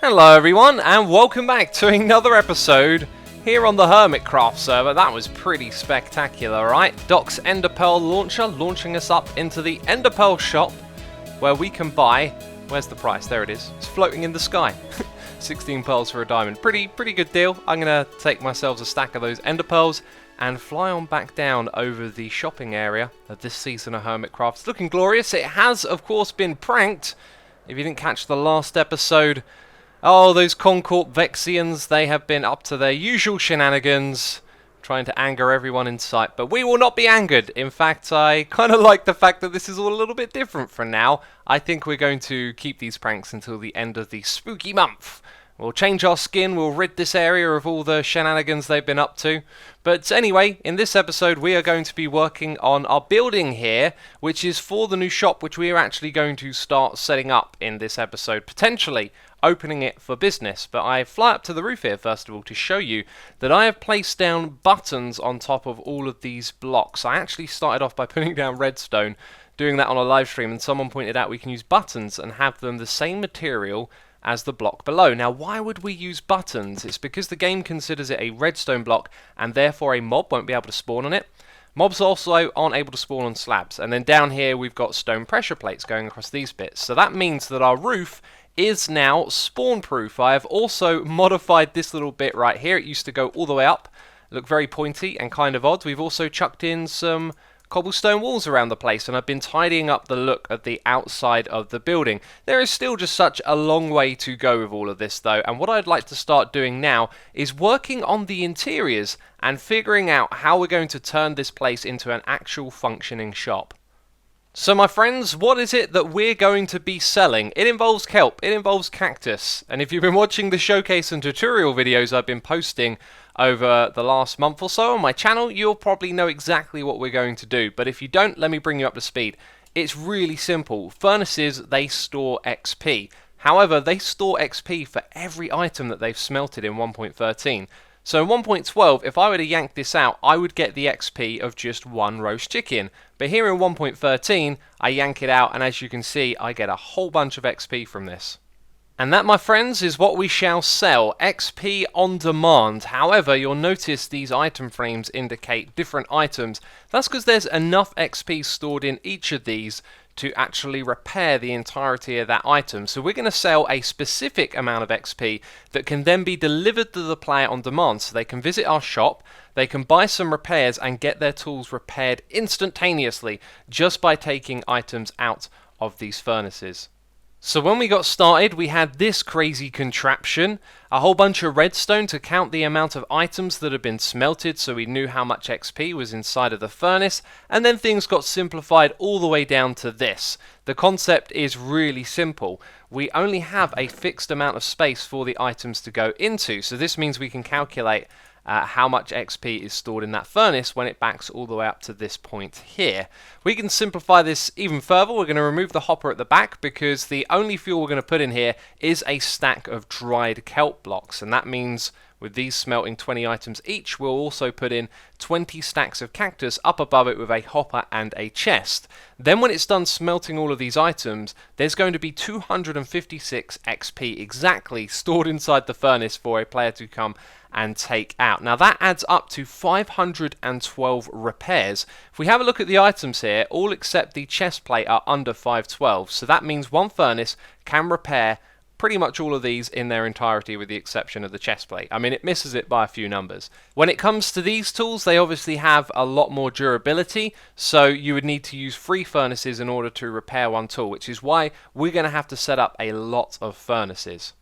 Hello everyone, and welcome back to another episode here on the Hermitcraft server. That was pretty spectacular, right? Doc's Enderpearl launcher launching us up into the Enderpearl shop, where we can buy... Where's the price? There it is. It's floating in the sky. 16 pearls for a diamond. Pretty good deal. I'm going to take myself a stack of those Enderpearls and fly on back down over the shopping area of this season of Hermitcraft. It's looking glorious. It has, of course, been pranked. If you didn't catch the last episode... Oh, those Concord Vexians, they have been up to their usual shenanigans, trying to anger everyone in sight. But we will not be angered. In fact, I kind of like the fact that this is all a little bit different for now. I think we're going to keep these pranks until the end of the spooky month. We'll change our skin, we'll rid this area of all the shenanigans they've been up to. But anyway, in this episode we are going to be working on our building here, which is for the new shop, which we are actually going to start setting up in this episode, potentially opening it for business. But I fly up to the roof here first of all to show you that I have placed down buttons on top of all of these blocks. I actually started off by putting down redstone, doing that on a live stream, and someone pointed out we can use buttons and have them the same material as the block below. Now, why would we use buttons? It's because the game considers it a redstone block and therefore a mob won't be able to spawn on it. Mobs also aren't able to spawn on slabs. And then down here we've got stone pressure plates going across these bits. So that means that our roof is now spawn proof. I have also modified this little bit right here. It used to go all the way up, look very pointy and kind of odd. We've also chucked in some cobblestone walls around the place, and I've been tidying up the look of the outside of the building. There is still just such a long way to go with all of this though, and what I'd like to start doing now is working on the interiors and figuring out how we're going to turn this place into an actual functioning shop. So my friends, what is it that we're going to be selling? It involves kelp, it involves cactus, and if you've been watching the showcase and tutorial videos I've been posting over the last month or so on my channel, you'll probably know exactly what we're going to do. But if you don't, let me bring you up to speed. It's really simple. Furnaces, they store XP. However, they store XP for every item that they've smelted in 1.13. So in 1.12, if I were to yank this out, I would get the XP of just one roast chicken. But here in 1.13, I yank it out, and as you can see, I get a whole bunch of XP from this. And that, my friends, is what we shall sell, XP on demand. However, you'll notice these item frames indicate different items. That's because there's enough XP stored in each of these to actually repair the entirety of that item. So we're going to sell a specific amount of XP that can then be delivered to the player on demand. So they can visit our shop, they can buy some repairs and get their tools repaired instantaneously just by taking items out of these furnaces. So when we got started, we had this crazy contraption, a whole bunch of redstone to count the amount of items that had been smelted so we knew how much XP was inside of the furnace, and then things got simplified all the way down to this. The concept is really simple. We only have a fixed amount of space for the items to go into, so this means we can calculate how much XP is stored in that furnace when it backs all the way up to this point here. We can simplify this even further. We're going to remove the hopper at the back because the only fuel we're going to put in here is a stack of dried kelp blocks, and that means with these smelting 20 items each, we'll also put in 20 stacks of cactus up above it with a hopper and a chest. Then when it's done smelting all of these items, there's going to be 256 XP exactly stored inside the furnace for a player to come and take out. Now that adds up to 512 repairs. If we have a look at the items here, all except the chest plate are under 512, so that means one furnace can repair pretty much all of these in their entirety with the exception of the chest plate. I mean, it misses it by a few numbers. When it comes to these tools, they obviously have a lot more durability, so you would need to use 3 furnaces in order to repair one tool, which is why we're going to have to set up a lot of furnaces.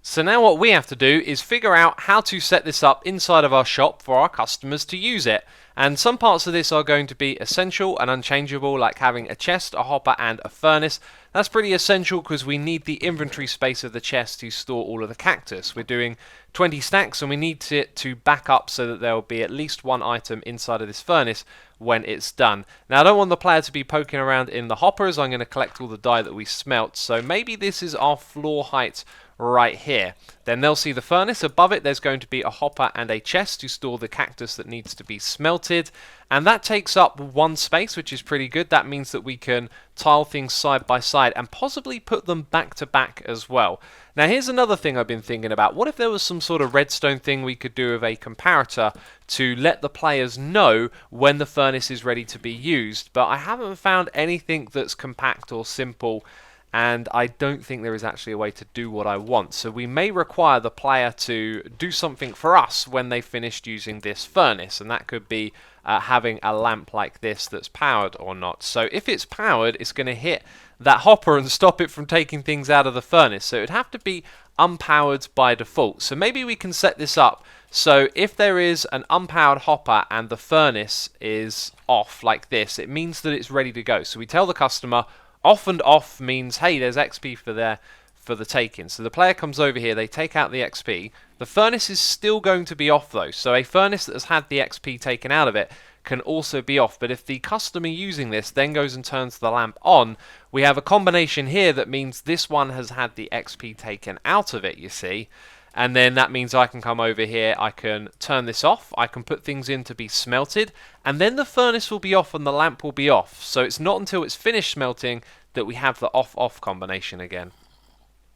So now what we have to do is figure out how to set this up inside of our shop for our customers to use it. And some parts of this are going to be essential and unchangeable, like having a chest, a hopper and a furnace. That's pretty essential because we need the inventory space of the chest to store all of the cactus. We're doing 20 stacks and we need it to back up so that there will be at least one item inside of this furnace when it's done. Now I don't want the player to be poking around in the hoppers. I'm going to collect all the dye that we smelt. So maybe this is our floor height right here. Then they'll see the furnace. Above it there's going to be a hopper and a chest to store the cactus that needs to be smelted, and that takes up one space, which is pretty good. That means that we can tile things side by side and possibly put them back to back as well. Now here's another thing I've been thinking about. What if there was some sort of redstone thing we could do with a comparator to let the players know when the furnace is ready to be used? But I haven't found anything that's compact or simple, and I don't think there is actually a way to do what I want. So we may require the player to do something for us when they finished using this furnace, and that could be having a lamp like this that's powered or not. So if it's powered, it's going to hit that hopper and stop it from taking things out of the furnace. So it would have to be unpowered by default. So maybe we can set this up so if there is an unpowered hopper and the furnace is off like this, it means that it's ready to go. So we tell the customer off, and off means, hey, there's XP for the taking. So the player comes over here, they take out the XP. The furnace is still going to be off though, so a furnace that has had the XP taken out of it can also be off. But if the customer using this then goes and turns the lamp on, we have a combination here that means this one has had the XP taken out of it, you see. And then that means I can come over here, I can turn this off, I can put things in to be smelted, and then the furnace will be off and the lamp will be off. So it's not until it's finished smelting that we have the off-off combination again.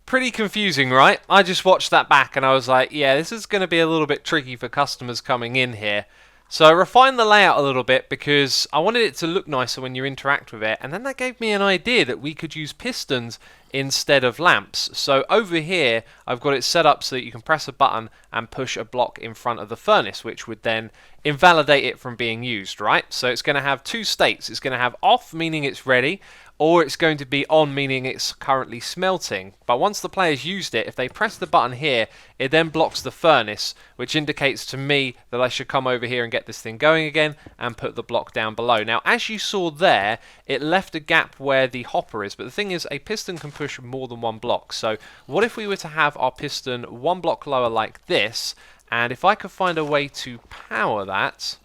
Pretty confusing, right? I just watched that back and I was like, yeah, this is going to be a little bit tricky for customers coming in here. So I refined the layout a little bit because I wanted it to look nicer when you interact with it, and then that gave me an idea that we could use pistons instead of lamps. So over here I've got it set up so that you can press a button and push a block in front of the furnace, which would then invalidate it from being used, right? So it's going to have two states. It's going to have off, meaning it's ready, or it's going to be on, meaning it's currently smelting. But once the player's used it, if they press the button here, it then blocks the furnace, which indicates to me that I should come over here and get this thing going again and put the block down below. Now, as you saw there, it left a gap where the hopper is, but the thing is, a piston can push more than one block. So what if we were to have our piston one block lower like this, and if I could find a way to power that,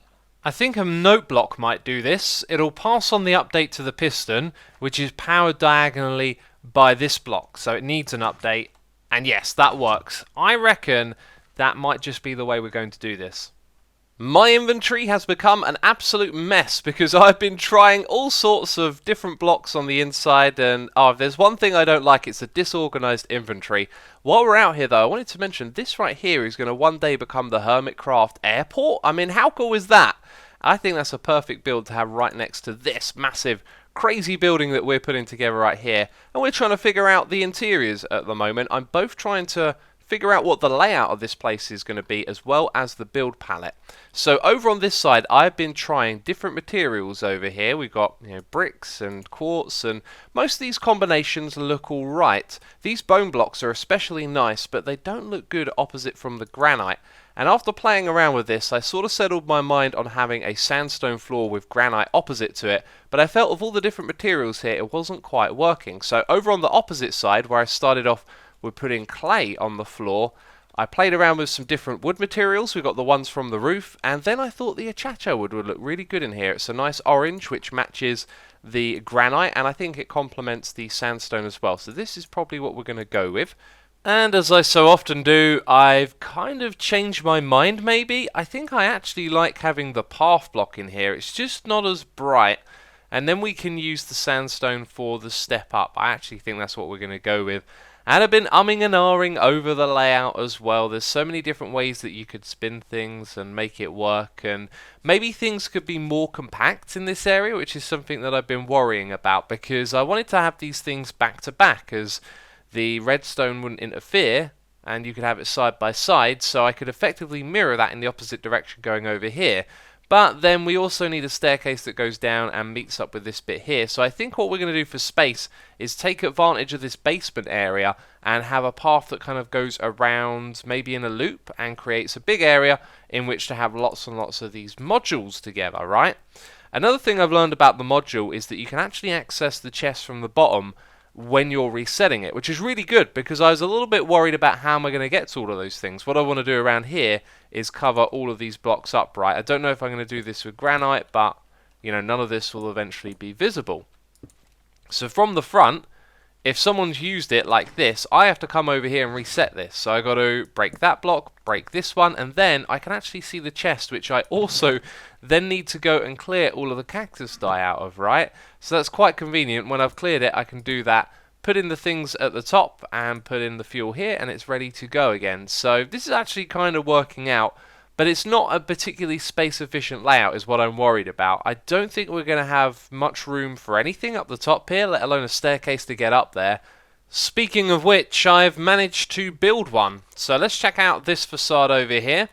I think a note block might do this. It'll pass on the update to the piston, which is powered diagonally by this block. So it needs an update. And yes, that works. I reckon that might just be the way we're going to do this. My inventory has become an absolute mess because I've been trying all sorts of different blocks on the inside, and if there's one thing I don't like, it's a disorganized inventory. While we're out here though, I wanted to mention this right here is going to one day become the Hermitcraft airport. I mean, how cool is that? I think that's a perfect build to have right next to this massive crazy building that we're putting together right here, and we're trying to figure out the interiors at the moment. I'm both trying to figure out what the layout of this place is going to be, as well as the build palette. So over on this side, I've been trying different materials over here. We've got, bricks and quartz, and most of these combinations look all right. These bone blocks are especially nice, but they don't look good opposite from the granite. And after playing around with this, I sort of settled my mind on having a sandstone floor with granite opposite to it, but I felt of all the different materials here, it wasn't quite working. So over on the opposite side, where I started off with putting clay on the floor, I played around with some different wood materials. We got the ones from the roof, and then I thought the achacha wood would look really good in here. It's a nice orange which matches the granite, and I think it complements the sandstone as well. So this is probably what we're going to go with. And as I so often do, I've kind of changed my mind maybe. I think I actually like having the path block in here. It's just not as bright. And then we can use the sandstone for the step up. I actually think that's what we're going to go with. And I've been umming and ahhing over the layout as well. There's so many different ways that you could spin things and make it work, and maybe things could be more compact in this area, which is something that I've been worrying about, because I wanted to have these things back to back as the redstone wouldn't interfere and you could have it side by side, so I could effectively mirror that in the opposite direction going over here. But then we also need a staircase that goes down and meets up with this bit here. So I think what we're going to do for space is take advantage of this basement area and have a path that kind of goes around, maybe in a loop, and creates a big area in which to have lots and lots of these modules together, right? Another thing I've learned about the module is that you can actually access the chest from the bottom when you're resetting it, which is really good, because I was a little bit worried about how am I going to get to all of those things. What I want to do around here is cover all of these blocks up, right? I don't know if I'm going to do this with granite, but none of this will eventually be visible. So from the front, if someone's used it like this, I have to come over here and reset this. So I got to break that block, break this one, and then I can actually see the chest, which I also then need to go and clear all of the cactus dye out of, right? So that's quite convenient. When I've cleared it, I can do that, put in the things at the top, and put in the fuel here, and it's ready to go again. So this is actually kind of working out. But it's not a particularly space-efficient layout is what I'm worried about. I don't think we're going to have much room for anything up the top here, let alone a staircase to get up there. Speaking of which, I've managed to build one. So let's check out this facade over here,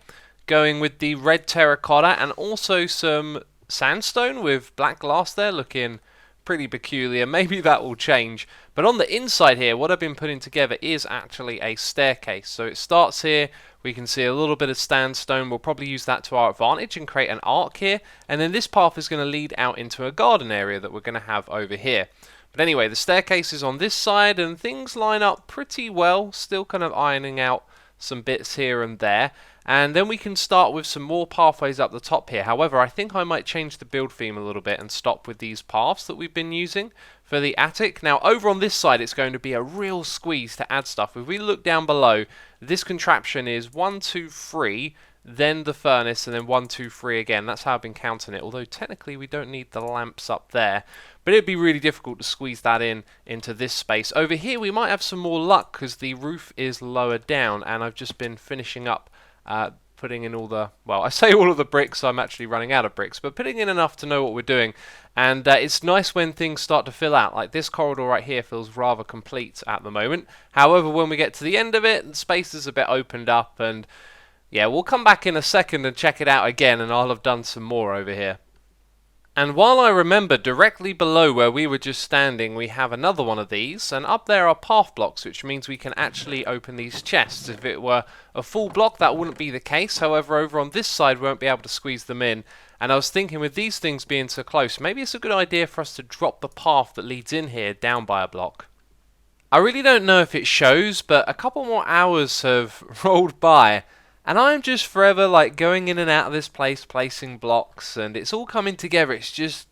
going with the red terracotta and also some sandstone with black glass there, looking pretty peculiar. Maybe that will change. But on the inside here, what I've been putting together is actually a staircase. So it starts here. We can see a little bit of sandstone. We'll probably use that to our advantage and create an arc here. And then this path is going to lead out into a garden area that we're going to have over here. But anyway, the staircase is on this side and things line up pretty well. Still kind of ironing out some bits here and there. And then we can start with some more pathways up the top here. However, I think I might change the build theme a little bit and stop with these paths that we've been using for the attic. Now, over on this side, it's going to be a real squeeze to add stuff. If we look down below, this contraption is 1, 2, 3, then the furnace, and then 1, 2, 3 again. That's how I've been counting it, although technically we don't need the lamps up there. But it'd be really difficult to squeeze that in into this space. Over here, we might have some more luck because the roof is lower down, and I've just been finishing up putting in all the, well, I say all of the bricks, I'm actually running out of bricks, but putting in enough to know what we're doing. And it's nice when things start to fill out. Like this corridor right here feels rather complete at the moment. However, when we get to the end of it, the space is a bit opened up, and yeah, we'll come back in a second and check it out again, and I'll have done some more over here. And while I remember, directly below where we were just standing, we have another one of these, and up there are path blocks, which means we can actually open these chests. If it were a full block, that wouldn't be the case. However, over on this side, we won't be able to squeeze them in. And I was thinking, with these things being so close, maybe it's a good idea for us to drop the path that leads in here down by a block. I really don't know if it shows, but a couple more hours have rolled by, and I'm just forever like going in and out of this place, placing blocks, and it's all coming together. It's just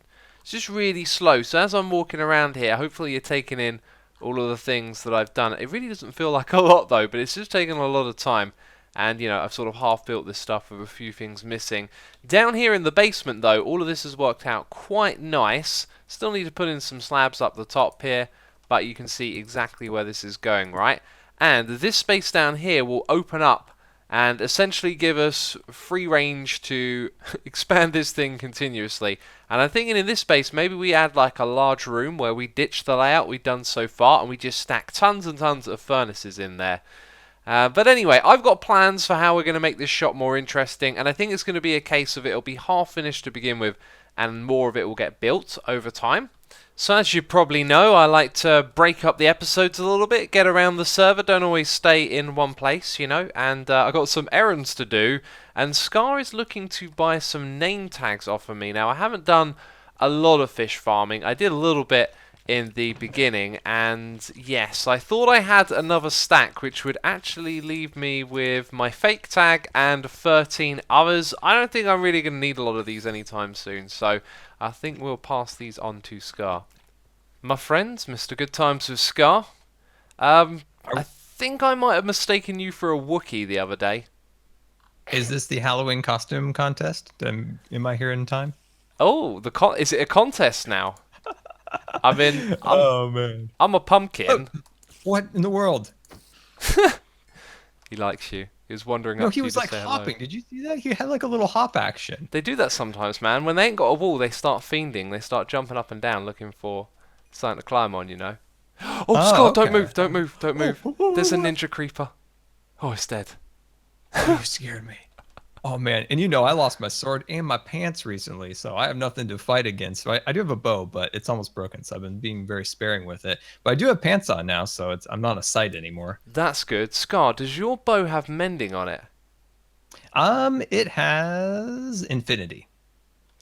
really slow. So as I'm walking around here, hopefully you're taking in all of the things that I've done. It really doesn't feel like a lot though, but it's just taken a lot of time. And you know, I've sort of half built this stuff with a few things missing. Down here in the basement though, all of this has worked out quite nice. Still need to put in some slabs up the top here, but you can see exactly where this is going, right? And this space down here will open up and essentially give us free range to expand this thing continuously. And I'm thinking in this space, maybe we add like a large room where we ditch the layout we've done so far and we just stack tons and tons of furnaces in there. But anyway, I've got plans for how we're going to make this shop more interesting, and I think it's going to be a case of it'll be half finished to begin with, and more of it will get built over time. So as you probably know, I like to break up the episodes a little bit, get around the server, don't always stay in one place, you know, and I've got some errands to do, and Scar is looking to buy some name tags off of me. Now, I haven't done a lot of fish farming. I did a little bit in the beginning, and yes, I thought I had another stack which would actually leave me with my fake tag and 13 others. I don't think I'm really going to need a lot of these anytime soon, so I think we'll pass these on to Scar. My friends, Mr. Good Times with Scar. I think I might have mistaken you for a Wookiee the other day. Is this the Halloween costume contest? Am I here in time? Oh, is it a contest now? I mean, oh man, I'm a pumpkin. Oh, what in the world? He likes you. He was wandering up No, to he you was to like say hopping. hello. Did you see that? He had like a little hop action. They do that sometimes, man. When they ain't got a wall, they start fiending. They start jumping up and down looking for something to climb on, you know. Oh, Scott, okay. Don't move. There's a ninja creeper. Oh, it's dead. Oh, you scared me. Oh man, and you know I lost my sword and my pants recently, so I have nothing to fight against. So I do have a bow, but it's almost broken, so I've been being very sparing with it. But I do have pants on now, so I'm not a sight anymore. That's good. Scar, does your bow have mending on it? It has infinity.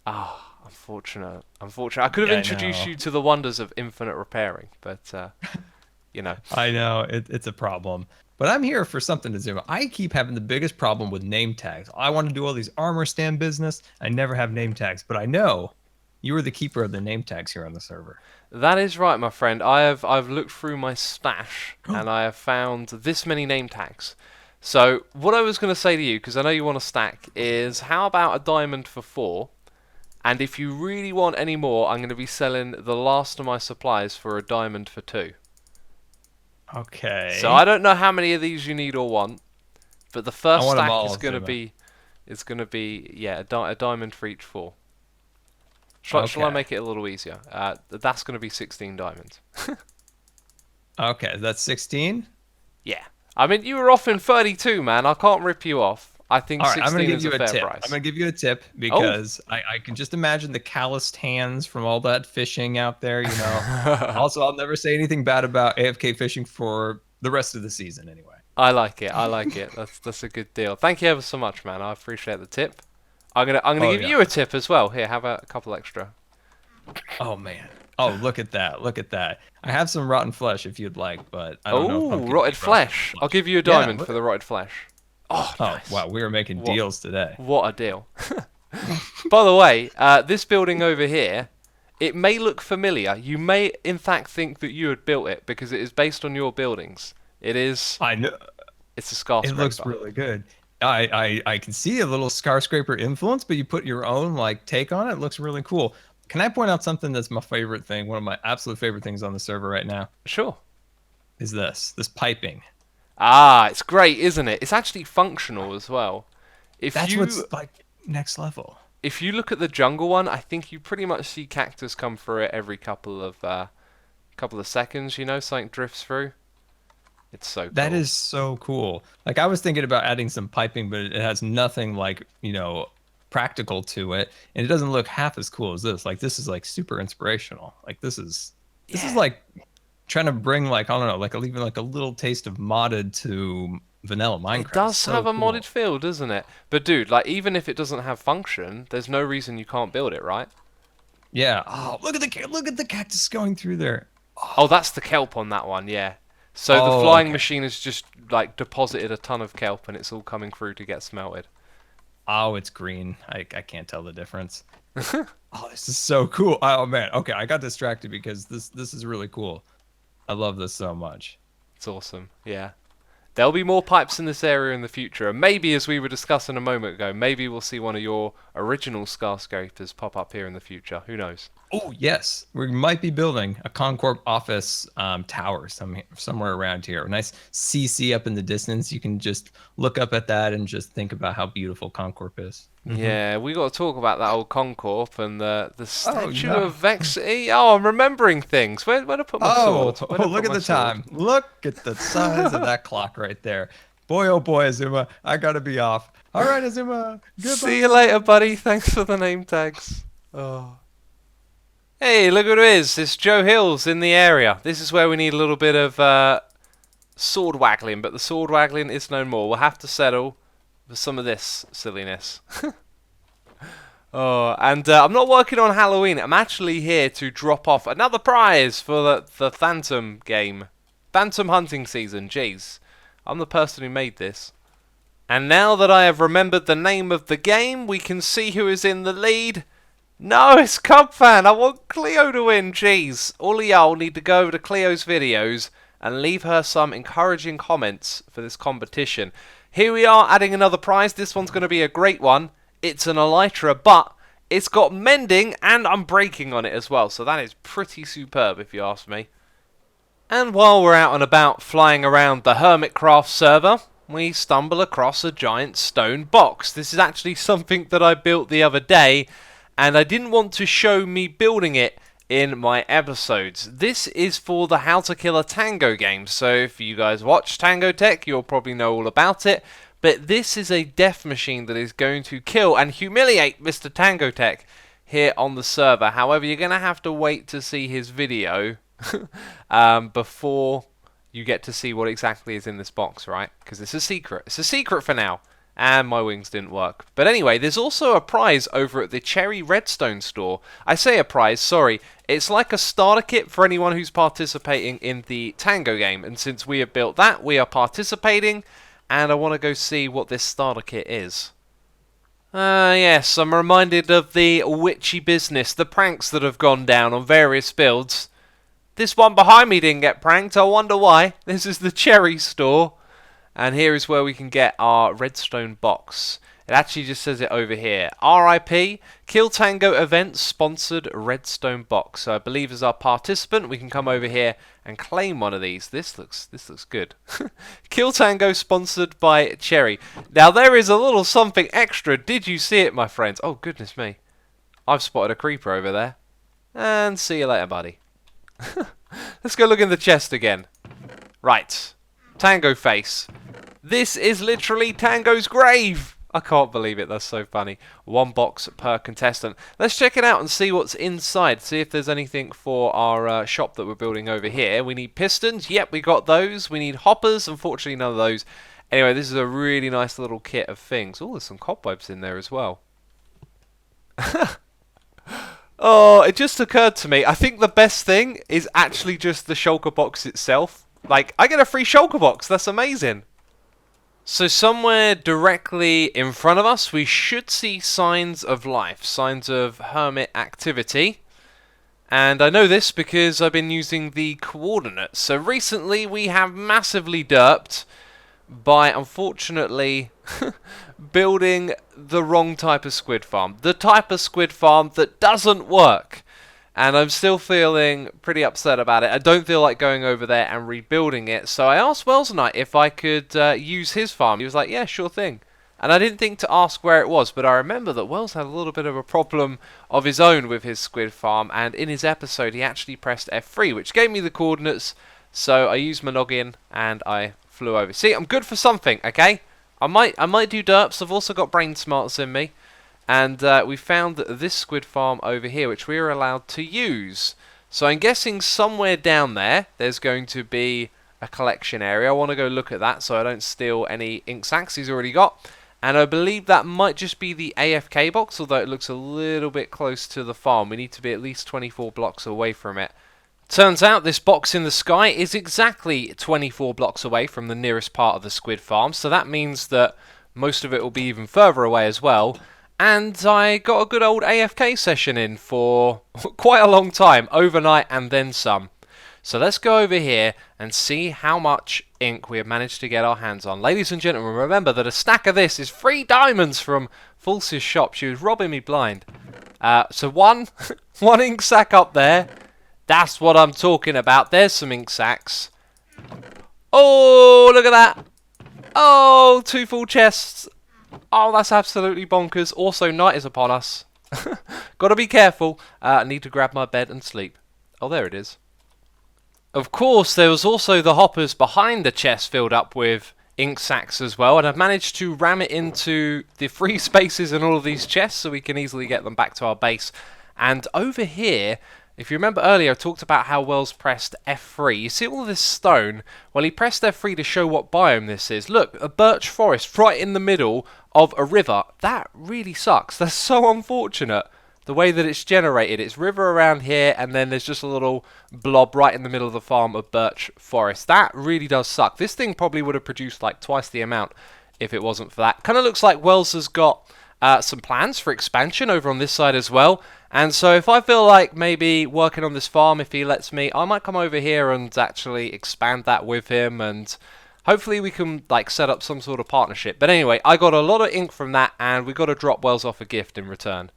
Ah, unfortunate. I could have introduced you to the wonders of infinite repairing, but you know. I know it's a problem. But I'm here for something to zoom. I keep having the biggest problem with name tags. I want to do all these armor stand business. I never have name tags, but I know You were the keeper of the name tags here on the server. That is right, my friend. I've looked through my stash and I have found this many name tags. So what I was going to say to you, because I know you want a stack, is how about a diamond for 4? And if you really want any more, I'm going to be selling the last of my supplies for a diamond for 2. Okay. So I don't know how many of these you need or want, but the first want 'em stack all, is going to be yeah a diamond for each 4. Shall I Okay. make it a little easier? That's going to be 16 diamonds. Okay, that's 16. Yeah. I mean, you were offering 32, man. I can't rip you off. I think All right, I'm 16 gonna give is you a a fair tip. price. I'm gonna give you a tip Oh. because I can just imagine the calloused hands from all that fishing out there. You know. Also, I'll never say anything bad about AFK fishing for the rest of the season, anyway. I like it. I like it. That's a good deal. Thank you ever so much, man. I appreciate the tip. I'm gonna Oh give yeah. you a tip as well. Here, have a couple extra. Oh man. Oh, look at that. Look at that. I have some rotten flesh if you'd like, but I don't know if I'm Oh, gonna rotted eat flesh. I'll give you a Yeah, diamond look for the rotted flesh. Oh, Oh, nice. wow, we were making What- deals today. What a deal. By the way, this building over here, it may look familiar. You may, in fact, think that you had built it because it is based on your buildings. It is. I know It's a it skyscraper. looks really good. I can see a little skyscraper influence, but you put your own like take on it. It looks really cool. Can I point out something that's my favorite thing? One of my absolute favorite things on the server right now Sure. is this piping. Ah, it's great, isn't it? It's actually functional as well. If That's you what's like next level. if you look at the jungle one, I think you pretty much see cactus come through it every couple of seconds. You know, something drifts through. It's so cool. That is so cool. Like I was thinking about adding some piping, but it has nothing like, practical to it, and it doesn't look half as cool as this. Like this is like super inspirational. Like this is Yeah. like trying to bring like I don't know, like even like a little taste of modded to vanilla Minecraft. It does So have a cool. modded feel, doesn't it? But dude, like even if it doesn't have function, there's no reason you can't build it, right? Yeah. Oh, look at the cactus going through there. Oh, that's the kelp on that one, yeah. So the Oh, flying okay. machine has just like deposited a ton of kelp and it's all coming through to get smelted. Oh, it's green. I can't tell the difference. Oh, this is so cool. Oh man. Okay, I got distracted because this is really cool. I love this so much. It's awesome, yeah. There'll be more pipes in this area in the future, and maybe, as we were discussing a moment ago, maybe we'll see one of your original skyscrapers pop up here in the future. Who knows? Oh yes, we might be building a Concorp office tower somewhere around here. A nice CC up in the distance. You can just look up at that and just think about how beautiful Concorp is. Yeah, we got to talk about that old Concorp and the statue no. of Vexity. Oh, I'm remembering things. Where to put my sword? Where to look put at my the sword? time. Look at the size of that clock right there. Boy, oh boy, Azuma, I gotta be off. All right, Azuma. Goodbye. See you later, buddy. Thanks for the name tags. Oh. Hey, look who it is. It's Joe Hills in the area. This is where we need a little bit of sword waggling, but the sword waggling is no more. We'll have to settle for some of this silliness. Oh, and I'm not working on Halloween. I'm actually here to drop off another prize for the Phantom game. Phantom hunting season, jeez. I'm the person who made this. And now that I have remembered the name of the game, we can see who is in the lead. No, it's Cubfan. I want Cleo to win, jeez. All of y'all need to go over to Cleo's videos and leave her some encouraging comments for this competition. Here we are adding another prize. This one's going to be a great one. It's an Elytra, but it's got mending and unbreaking on it as well. So that is pretty superb if you ask me. And while we're out and about flying around the Hermitcraft server, we stumble across a giant stone box. This is actually something that I built the other day, and I didn't want to show me building it in my episodes. This is for the How to Kill a Tango game, so if you guys watch Tango Tech, you'll probably know all about it. But this is a death machine that is going to kill and humiliate Mr. Tango Tech here on the server. However, you're going to have to wait to see his video before you get to see what exactly is in this box, right? Because it's a secret. It's a secret for now. And my wings didn't work. But anyway, there's also a prize over at the Cherry Redstone store. I say a prize, sorry. It's like a starter kit for anyone who's participating in the Tango game. And since we have built that, we are participating. And I want to go see what this starter kit is. Yes, I'm reminded of the witchy business, the pranks that have gone down on various builds. This one behind me didn't get pranked, I wonder why. This is the cherry store. And here is where we can get our Redstone Box. It actually just says it over here. RIP, Kill Tango Events sponsored Redstone Box. So I believe as our participant, we can come over here and claim one of these. This looks good. Kill Tango sponsored by Cherry. Now there is a little something extra. Did you see it, my friends? Oh goodness me. I've spotted a creeper over there. And see you later, buddy. Let's go look in the chest again. Right. Tango face. This is literally Tango's grave. I can't believe it. That's so funny. 1 box per contestant. Let's check it out and see what's inside. See if there's anything for our shop that we're building over here. We need pistons. Yep, we got those. We need hoppers. Unfortunately, none of those. Anyway, this is a really nice little kit of things. Oh, there's some cobwebs in there as well. Oh, it just occurred to me. I think the best thing is actually just the shulker box itself. Like, I get a free shulker box. That's amazing. So somewhere directly in front of us, we should see signs of life, signs of hermit activity. And I know this because I've been using the coordinates. So recently we have massively derped by, unfortunately, building the wrong type of squid farm. The type of squid farm that doesn't work. And I'm still feeling pretty upset about it. I don't feel like going over there and rebuilding it. So I asked Wells tonight if I could use his farm. He was like, yeah, sure thing. And I didn't think to ask where it was, but I remember that Wells had a little bit of a problem of his own with his squid farm. And in his episode, he actually pressed F3, which gave me the coordinates. So I used my login and I flew over. See, I'm good for something, okay? I might do derps. I've also got brain smarts in me. And we found this squid farm over here, which we are allowed to use. So I'm guessing somewhere down there, there's going to be a collection area. I want to go look at that so I don't steal any ink sacks he's already got. And I believe that might just be the AFK box, although it looks a little bit close to the farm. We need to be at least 24 blocks away from it. Turns out this box in the sky is exactly 24 blocks away from the nearest part of the squid farm. So that means that most of it will be even further away as well. And I got a good old AFK session in for quite a long time, overnight and then some. So let's go over here and see how much ink we have managed to get our hands on. Ladies and gentlemen, remember that a stack of this is 3 diamonds from False's shop. She was robbing me blind. So one ink sack up there. That's what I'm talking about. There's some ink sacks. Oh, look at that. Oh, 2 full chests. Oh, that's absolutely bonkers. Also, night is upon us. Gotta be careful. I need to grab my bed and sleep. Oh, there it is. Of course, there was also the hoppers behind the chest filled up with ink sacks as well. And I've managed to ram it into the free spaces in all of these chests so we can easily get them back to our base. And over here, if you remember earlier, I talked about how Wells pressed F3. You see all this stone? Well, he pressed F3 to show what biome this is. Look, a birch forest right in the middle of a river. That really sucks. That's so unfortunate. The way that it's generated. It's river around here, and then there's just a little blob right in the middle of the farm of birch forest. That really does suck. This thing probably would have produced like twice the amount if it wasn't for that. Kind of looks like Wells has got some plans for expansion over on this side as well. And so if I feel like maybe working on this farm, if he lets me, I might come over here and actually expand that with him, and hopefully we can like set up some sort of partnership. But anyway, I got a lot of ink from that, and we got to drop Wells off a gift in return.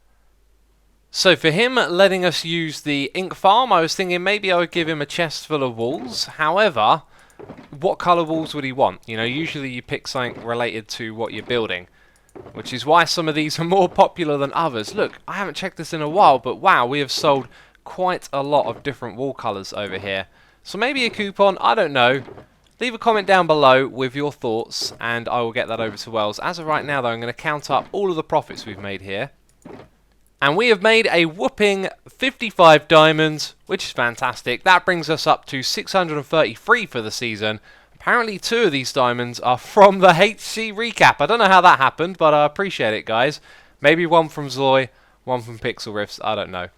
So for him letting us use the ink farm, I was thinking maybe I would give him a chest full of walls. However, what colour walls would he want? You know, usually you pick something related to what you're building, which is why some of these are more popular than others. Look, I haven't checked this in a while, but wow, we have sold quite a lot of different wall colours over here. So maybe a coupon, I don't know. Leave a comment down below with your thoughts, and I will get that over to Wells. As of right now, though, I'm going to count up all of the profits we've made here. And we have made a whopping 55 diamonds, which is fantastic. That brings us up to 633 for the season. Apparently 2 of these diamonds are from the HC recap. I don't know how that happened, but I appreciate it, guys. Maybe one from Zoy, one from Pixel Riffs, I don't know.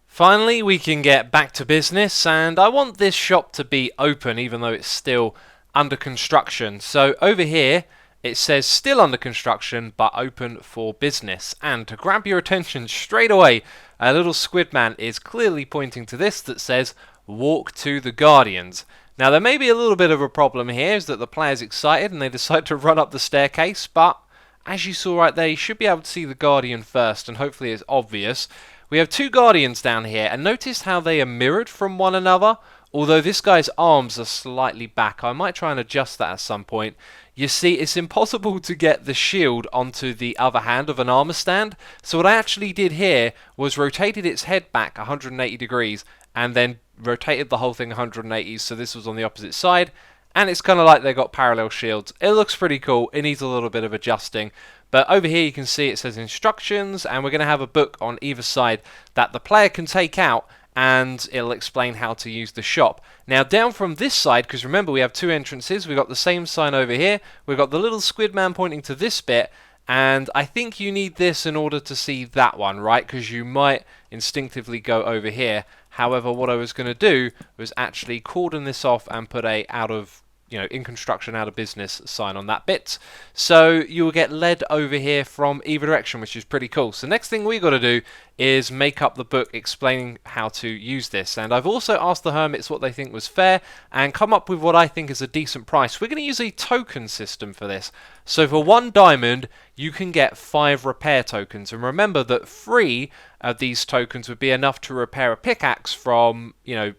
Finally, we can get back to business, and I want this shop to be open, even though it's still under construction. So over here it says still under construction but open for business. And to grab your attention straight away, a little squid man is clearly pointing to this that says walk to the Guardians. Now there may be a little bit of a problem here, is that the player's excited and they decide to run up the staircase, but as you saw right there, you should be able to see the Guardian first, and hopefully it's obvious. We have two Guardians down here, and notice how they are mirrored from one another, although this guy's arms are slightly back. I might try and adjust that at some point. You see, it's impossible to get the shield onto the other hand of an armor stand, so what I actually did here was rotated its head back 180 degrees, and then rotated the whole thing 180, so this was on the opposite side. And it's kind of like they got parallel shields. It looks pretty cool. It needs a little bit of adjusting. But over here you can see it says instructions, and we're going to have a book on either side that the player can take out, and it'll explain how to use the shop. Now down from this side, because remember we have two entrances, we've got the same sign over here, we've got the little squid man pointing to this bit, and I think you need this in order to see that one, right? Because you might instinctively go over here. However, what I was going to do was actually cordon this off and put a out of, in construction, out of business sign on that bit. So you will get led over here from either direction, which is pretty cool. So next thing we got to do is make up the book explaining how to use this. And I've also asked the hermits what they think was fair and come up with what I think is a decent price. We're going to use a token system for this. So for 1 diamond, you can get 5 repair tokens. And remember that 3 of these tokens would be enough to repair a pickaxe from,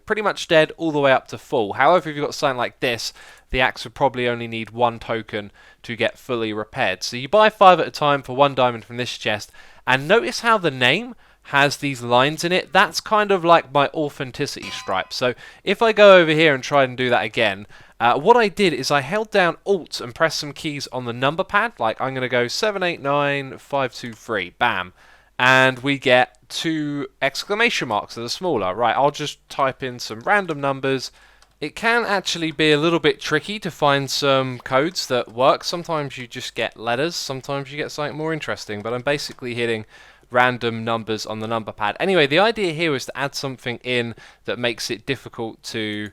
pretty much dead all the way up to full. However, if you've got something like this, the axe would probably only need 1 token to get fully repaired. So you buy 5 at a time for 1 diamond from this chest, and notice how the name has these lines in it. That's kind of like my authenticity stripe. So if I go over here and try and do that again, what I did is I held down Alt and pressed some keys on the number pad, like I'm going to go 789523, bam, and we get 2 exclamation marks that are smaller. Right, I'll just type in some random numbers. It can actually be a little bit tricky to find some codes that work. Sometimes you just get letters, sometimes you get something more interesting, but I'm basically hitting random numbers on the number pad. Anyway, the idea here is to add something in that makes it difficult to,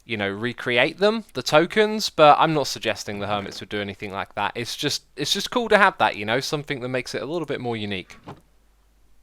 recreate them, the tokens, but I'm not suggesting the hermits would do anything like that. It's just cool to have that, something that makes it a little bit more unique.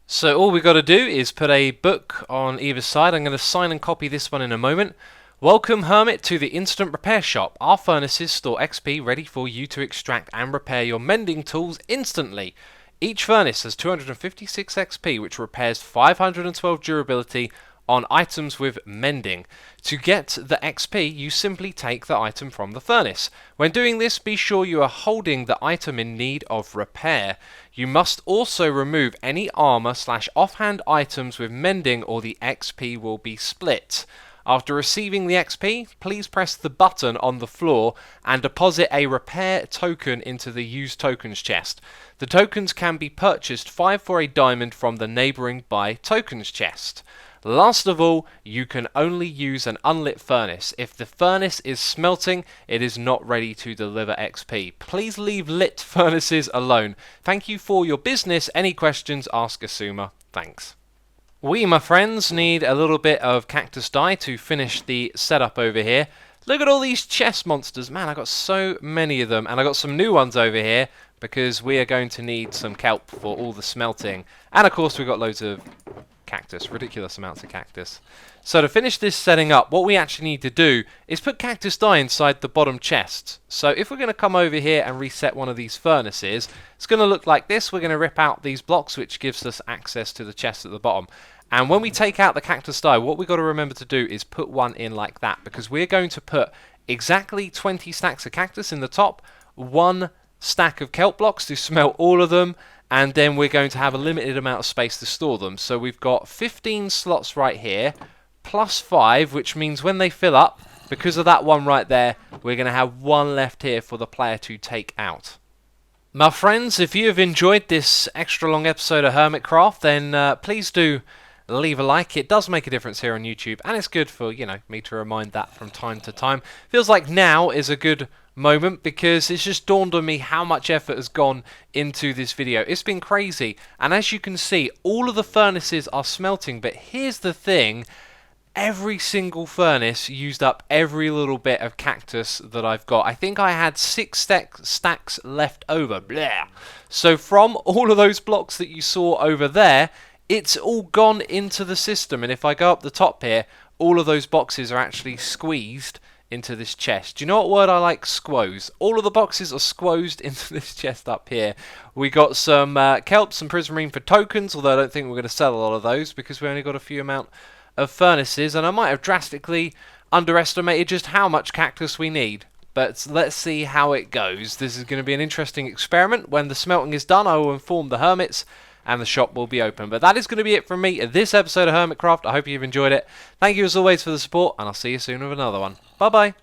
So all we got to do is put a book on either side. I'm going to sign and copy this one in a moment. Welcome, Hermit, to the Instant Repair Shop. Our furnaces store XP ready for you to extract and repair your mending tools instantly. Each furnace has 256 XP, which repairs 512 durability on items with mending. To get the XP, you simply take the item from the furnace. When doing this, be sure you are holding the item in need of repair. You must also remove any armor/offhand items with mending, or the XP will be split. After receiving the XP, please press the button on the floor and deposit a repair token into the used tokens chest. The tokens can be purchased 5 for a diamond from the neighbouring buy tokens chest. Last of all, you can only use an unlit furnace. If the furnace is smelting, it is not ready to deliver XP. Please leave lit furnaces alone. Thank you for your business. Any questions, ask Xisuma. Thanks. We, my friends, need a little bit of cactus dye to finish the setup over here. Look at all these chest monsters. Man, I got so many of them, and I got some new ones over here because we are going to need some kelp for all the smelting. And of course we've got loads of cactus, ridiculous amounts of cactus. So to finish this setting up, what we actually need to do is put cactus dye inside the bottom chest. So if we're going to come over here and reset one of these furnaces, it's going to look like this. We're going to rip out these blocks, which gives us access to the chest at the bottom. And when we take out the cactus dye, what we've got to remember to do is put one in like that, because we're going to put exactly 20 stacks of cactus in the top, 1 stack of kelp blocks to smelt all of them, and then we're going to have a limited amount of space to store them. So we've got 15 slots right here, plus 5, which means when they fill up, because of that one right there, we're going to have 1 left here for the player to take out. My friends, if you have enjoyed this extra long episode of Hermitcraft, then please do leave a like. It does make a difference here on YouTube, and it's good for, me to remind that from time to time. Feels like now is a good moment because it's just dawned on me how much effort has gone into this video. It's been crazy, and as you can see, all of the furnaces are smelting, but here's the thing. every single furnace used up every little bit of cactus that I've got. I think I had 6 stacks left over. Blah. So from all of those blocks that you saw over there, it's all gone into the system. And if I go up the top here, all of those boxes are actually squeezed into this chest. Do you know what word I like? Squoze. All of the boxes are squozed into this chest up here. We got some kelp, some prismarine for tokens, although I don't think we're going to sell a lot of those because we only got a few amount of furnaces, and I might have drastically underestimated just how much cactus we need. But let's see how it goes. This is going to be an interesting experiment. When the smelting is done, I will inform the hermits and the shop will be open. But that is going to be it from me at this episode of Hermitcraft. I hope you've enjoyed it. Thank you as always for the support, and I'll see you soon with another one. Bye bye.